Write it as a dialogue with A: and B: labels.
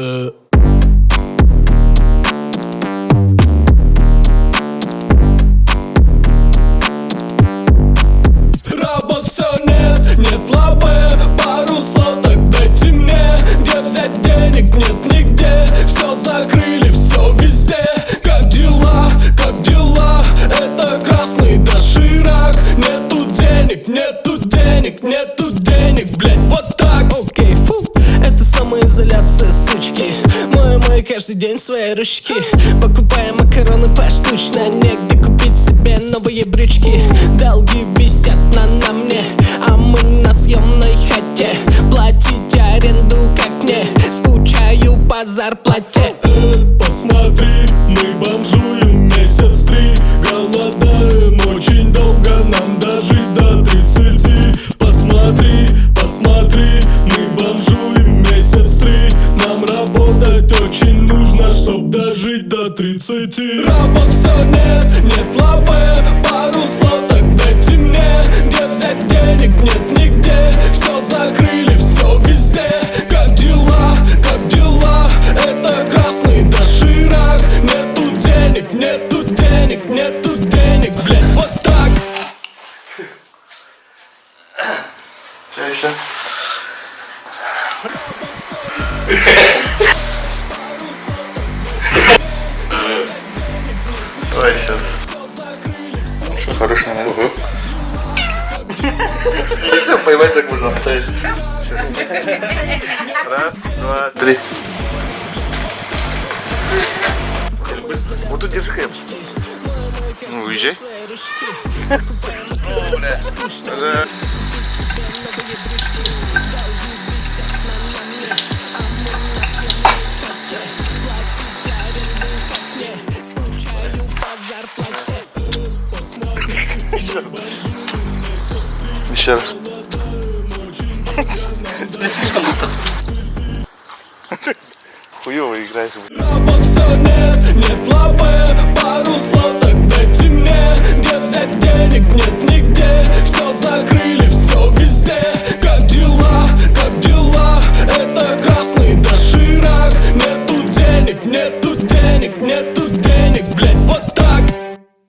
A: Работ все нет лавы, пару соток дайте мне. Где взять денег, нет нигде. Все закрыли, все везде. Как дела, это красный доширак. Нету денег, блять, вот так.
B: Окей, фу, это самоизоляция, сучки. Мой каждый день свои ручки. Покупая макароны поштучно. Негде купить себе новые брючки. Долги висят на мне, а мы на съемной хате. Платить аренду как мне, скучаю по зарплате.
A: Посмотри, мы бомжуем месяц 3. Голодаем очень долго, нам дожить до 30. Посмотри, мы бомжуем месяц 3. Нам работать очень нужно, чтоб дожить до 30. Работ все нет лавы, пару соток дайте мне. Где взять денег, нет нигде. Все закрыли, все везде. Как дела, это красный доширак. Нету денег, блять, вот так.
C: Что еще? Давай еще. Что, хороший момент? Если поймать, так можно оставить. Раз, два, три. Вот тут держи хлеб.
D: Ну, уезжай.
C: О, бля. Раз. Еще раз.
D: Не слишком быстро.
C: Хуёво играешь.
A: Работ все нет лавы, пару соток дайте мне. Где взять денег, нет